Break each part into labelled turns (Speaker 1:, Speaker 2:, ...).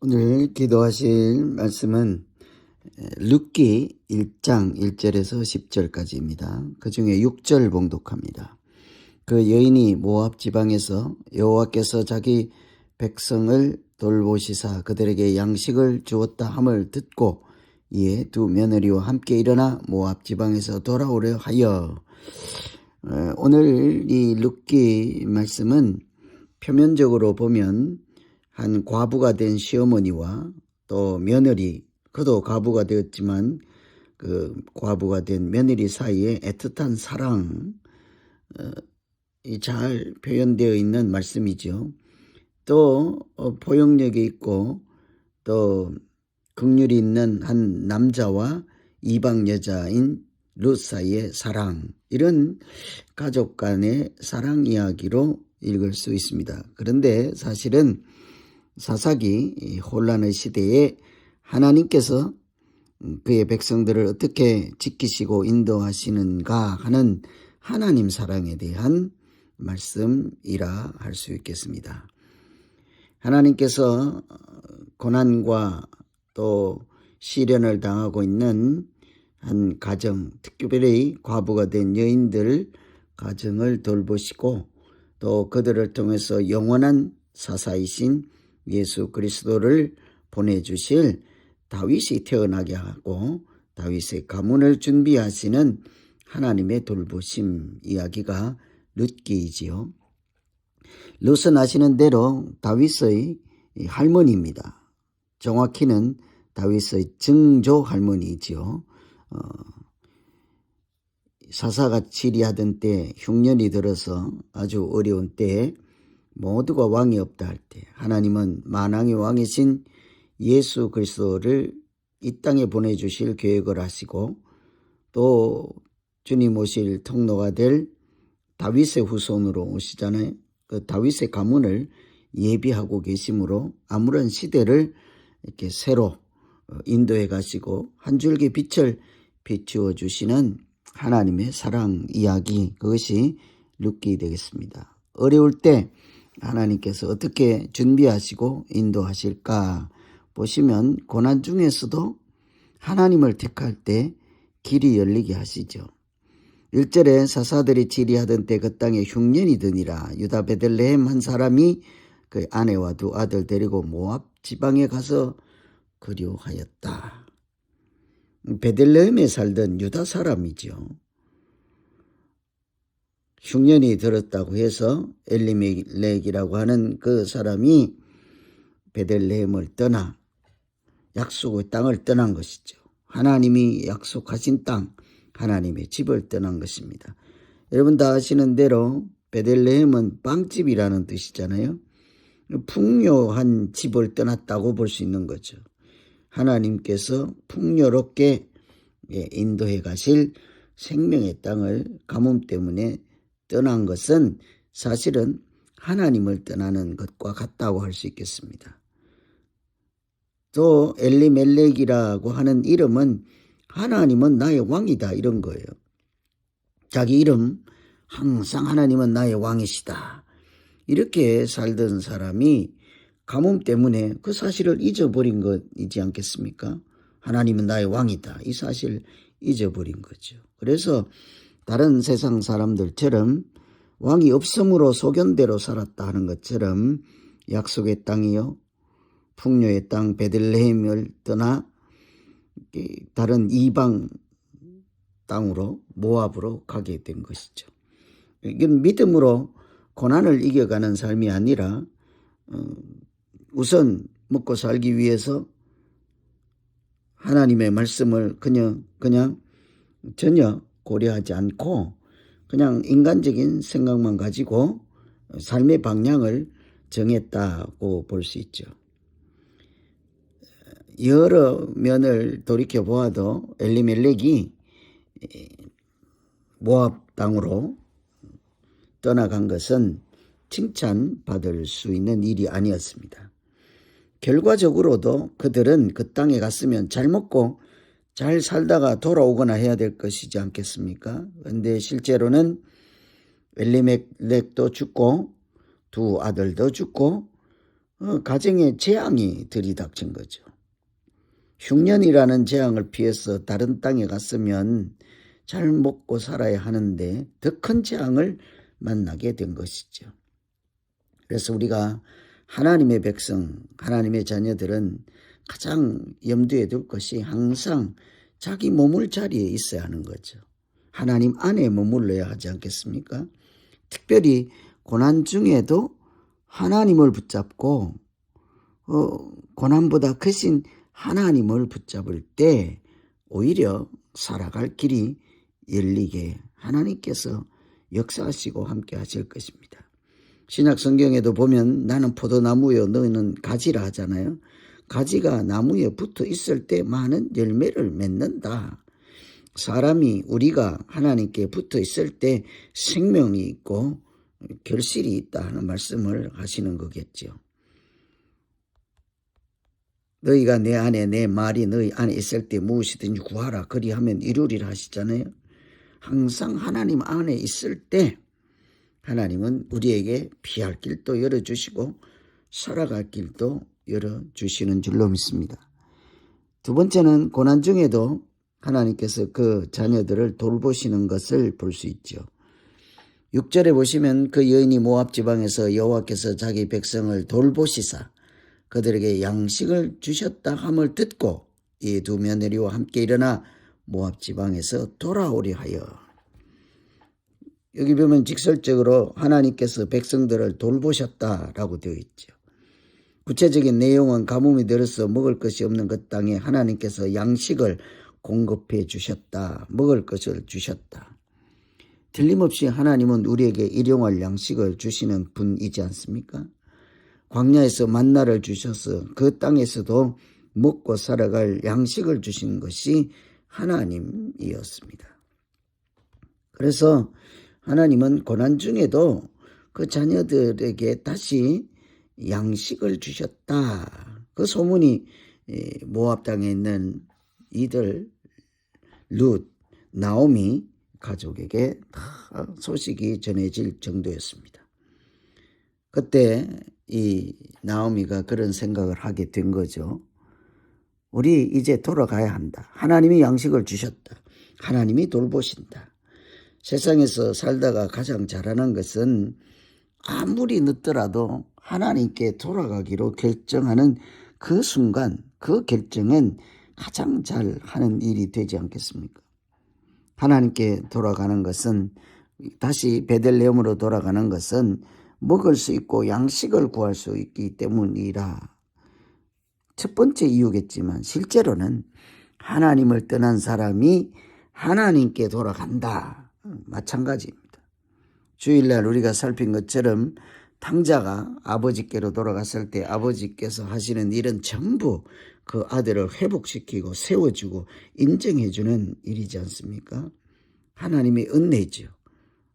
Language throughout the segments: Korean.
Speaker 1: 오늘 기도하실 말씀은 룻기 1장 1절에서 10절까지입니다. 그 중에 6절 봉독합니다. 그 여인이 모압 지방에서 여호와께서 자기 백성을 돌보시사 그들에게 양식을 주었다 함을 듣고 이에 두 며느리와 함께 일어나 모압 지방에서 돌아오려 하여. 오늘 이 룻기 말씀은 표면적으로 보면 한 과부가 된 시어머니와 또 며느리, 그도 과부가 되었지만 그 과부가 된 며느리 사이에 애틋한 사랑이 잘 표현되어 있는 말씀이죠. 또 포용력이 있고 또 긍휼이 있는 한 남자와 이방 여자인 룻 사이의 사랑, 이런 가족 간의 사랑 이야기로 읽을 수 있습니다. 그런데 사실은 사사기 혼란의 시대에 하나님께서 그의 백성들을 어떻게 지키시고 인도하시는가 하는 하나님 사랑에 대한 말씀이라 할 수 있겠습니다. 하나님께서 고난과 또 시련을 당하고 있는 한 가정, 특별히 과부가 된 여인들 가정을 돌보시고 또 그들을 통해서 영원한 사사이신 예수 그리스도를 보내주실 다윗이 태어나게 하고 다윗의 가문을 준비하시는 하나님의 돌보심 이야기가 룻기이지요. 룻은 아시는 대로 다윗의 할머니입니다. 정확히는 다윗의 증조 할머니이지요. 사사가 치리하던 때 흉년이 들어서 아주 어려운 때에 모두가 왕이 없다 할 때 하나님은 만왕의 왕이신 예수 그리스도를 이 땅에 보내주실 계획을 하시고 또 주님 오실 통로가 될 다윗의 후손으로 오시잖아요. 그 다윗의 가문을 예비하고 계심으로 아무런 시대를 이렇게 새로 인도해 가시고 한 줄기 빛을 비추어 주시는 하나님의 사랑 이야기, 그것이 룻기 되겠습니다. 어려울 때 하나님께서 어떻게 준비하시고 인도하실까 보시면 고난 중에서도 하나님을 택할 때 길이 열리게 하시죠. 1절에 사사들이 치리하던 때 그 땅에 흉년이 드니라. 유다 베들레헴 한 사람이 그 아내와 두 아들 데리고 모압 지방에 가서 거류하였다. 베들레헴에 살던 유다 사람이죠. 흉년이 들었다고 해서 엘리멜렉이라고 하는 그 사람이 베들레헴을 떠나 약속의 땅을 떠난 것이죠. 하나님이 약속하신 땅, 하나님의 집을 떠난 것입니다. 여러분 다 아시는 대로 베들레헴은 빵집이라는 뜻이잖아요. 풍요한 집을 떠났다고 볼 수 있는 거죠. 하나님께서 풍요롭게 인도해 가실 생명의 땅을 가뭄 때문에 떠난 것은 사실은 하나님을 떠나는 것과 같다고 할 수 있겠습니다. 또 엘리멜렉이라고 하는 이름은 하나님은 나의 왕이다, 이런 거예요. 자기 이름 항상 하나님은 나의 왕이시다, 이렇게 살던 사람이 가뭄 때문에 그 사실을 잊어버린 것이지 않겠습니까? 하나님은 나의 왕이다, 이 사실 잊어버린 거죠. 그래서 다른 세상 사람들처럼 왕이 없음으로 소견대로 살았다 하는 것처럼 약속의 땅이요, 풍요의 땅 베들레헴을 떠나 다른 이방 땅으로 모압으로 가게 된 것이죠. 이건 믿음으로 고난을 이겨가는 삶이 아니라 우선 먹고 살기 위해서 하나님의 말씀을 그냥 전혀 고려하지 않고 그냥 인간적인 생각만 가지고 삶의 방향을 정했다고 볼 수 있죠. 여러 면을 돌이켜보아도 엘리멜렉이 모압 땅으로 떠나간 것은 칭찬받을 수 있는 일이 아니었습니다. 결과적으로도 그들은 그 땅에 갔으면 잘 먹고 잘 살다가 돌아오거나 해야 될 것이지 않겠습니까? 그런데 실제로는 엘리멜렉도 죽고 두 아들도 죽고 가정에 재앙이 들이닥친 거죠. 흉년이라는 재앙을 피해서 다른 땅에 갔으면 잘 먹고 살아야 하는데 더 큰 재앙을 만나게 된 것이죠. 그래서 우리가 하나님의 백성, 하나님의 자녀들은 가장 염두에 둘 것이 항상 자기 머물 자리에 있어야 하는 거죠. 하나님 안에 머물러야 하지 않겠습니까? 특별히 고난 중에도 하나님을 붙잡고 고난보다 크신 하나님을 붙잡을 때 오히려 살아갈 길이 열리게 하나님께서 역사하시고 함께 하실 것입니다. 신약 성경에도 보면 나는 포도나무여 너희는 가지라 하잖아요. 가지가 나무에 붙어 있을 때 많은 열매를 맺는다. 사람이 우리가 하나님께 붙어 있을 때 생명이 있고 결실이 있다 하는 말씀을 하시는 거겠죠. 너희가 내 안에 내 말이 너희 안에 있을 때 무엇이든지 구하라 그리하면 이루리라 하시잖아요. 항상 하나님 안에 있을 때 하나님은 우리에게 피할 길도 열어주시고 살아갈 길도 열어주시는 줄로 믿습니다. 두 번째는 고난 중에도 하나님께서 그 자녀들을 돌보시는 것을 볼 수 있죠. 6절에 보시면 그 여인이 모압 지방에서 여호와께서 자기 백성을 돌보시사 그들에게 양식을 주셨다 함을 듣고 이 두 며느리와 함께 일어나 모압 지방에서 돌아오려 하여. 여기 보면 직설적으로 하나님께서 백성들을 돌보셨다라고 되어 있죠. 구체적인 내용은 가뭄이 들어서 먹을 것이 없는 그 땅에 하나님께서 양식을 공급해 주셨다. 먹을 것을 주셨다. 틀림없이 하나님은 우리에게 일용할 양식을 주시는 분이지 않습니까? 광야에서 만나를 주셔서 그 땅에서도 먹고 살아갈 양식을 주신 것이 하나님이었습니다. 그래서 하나님은 고난 중에도 그 자녀들에게 다시 양식을 주셨다. 그 소문이 모압 땅에 있는 이들 룻, 나오미 가족에게 다 소식이 전해질 정도였습니다. 그때 이 나오미가 그런 생각을 하게 된 거죠. 우리 이제 돌아가야 한다. 하나님이 양식을 주셨다. 하나님이 돌보신다. 세상에서 살다가 가장 잘하는 것은 아무리 늦더라도 하나님께 돌아가기로 결정하는 그 순간, 그 결정은 가장 잘하는 일이 되지 않겠습니까? 하나님께 돌아가는 것은, 다시 베들레헴으로 돌아가는 것은 먹을 수 있고 양식을 구할 수 있기 때문이라 첫 번째 이유겠지만, 실제로는 하나님을 떠난 사람이 하나님께 돌아간다. 마찬가지입니다. 주일날 우리가 살핀 것처럼 탕자가 아버지께로 돌아갔을 때 아버지께서 하시는 일은 전부 그 아들을 회복시키고 세워주고 인정해주는 일이지 않습니까? 하나님의 은혜죠.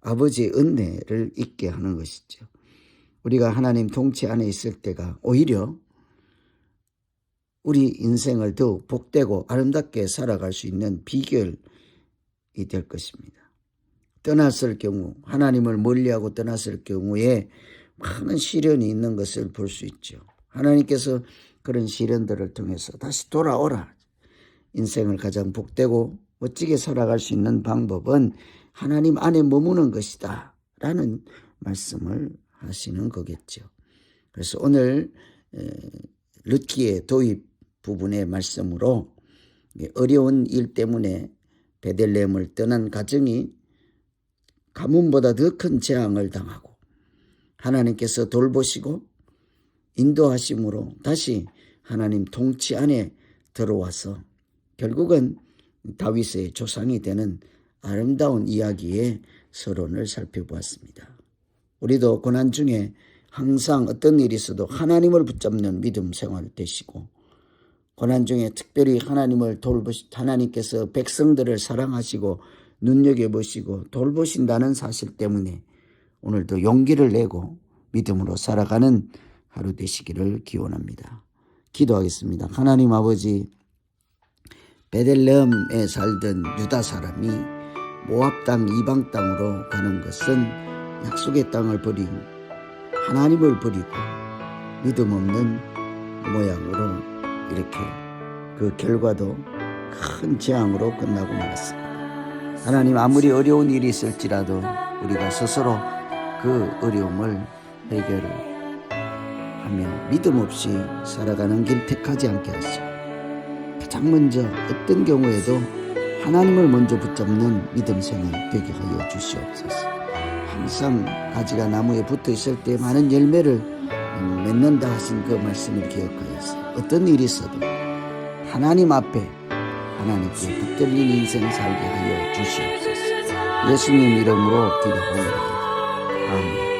Speaker 1: 아버지의 은혜를 잊게 하는 것이죠. 우리가 하나님 통치 안에 있을 때가 오히려 우리 인생을 더욱 복되고 아름답게 살아갈 수 있는 비결이 될 것입니다. 떠났을 경우, 하나님을 멀리하고 떠났을 경우에 많은 시련이 있는 것을 볼 수 있죠. 하나님께서 그런 시련들을 통해서 다시 돌아오라. 인생을 가장 복되고 멋지게 살아갈 수 있는 방법은 하나님 안에 머무는 것이다 라는 말씀을 하시는 거겠죠. 그래서 오늘 룻기의 도입 부분의 말씀으로 어려운 일 때문에 베들레헴을 떠난 가정이 가뭄보다 더 큰 재앙을 당하고 하나님께서 돌보시고 인도하심으로 다시 하나님 통치 안에 들어와서 결국은 다윗의 조상이 되는 아름다운 이야기의 서론을 살펴보았습니다. 우리도 고난 중에 항상 어떤 일이 있어도 하나님을 붙잡는 믿음 생활 되시고, 고난 중에 특별히 하나님께서 백성들을 사랑하시고 눈여겨보시고 돌보신다는 사실 때문에 오늘도 용기를 내고 믿음으로 살아가는 하루 되시기를 기원합니다. 기도하겠습니다. 하나님 아버지, 베들레헴에 살던 유다 사람이 모압 땅 이방 땅으로 가는 것은 약속의 땅을 버리고 하나님을 버리고 믿음 없는 모양으로 이렇게 그 결과도 큰 재앙으로 끝나고 말았습니다. 하나님, 아무리 어려운 일이 있을지라도 우리가 스스로 그 어려움을 해결하며 믿음 없이 살아가는 길 택하지 않게 하시고, 가장 먼저 어떤 경우에도 하나님을 먼저 붙잡는 믿음 생활 되게 하여 주시옵소서. 항상 가지가 나무에 붙어 있을 때 많은 열매를 맺는다 하신 그 말씀을 기억하여서 어떤 일이 있어도 하나님 앞에 하나님께 붙들린 인생 살게 하여 주시옵소서. 예수님 이름으로 기도합니다. 아멘.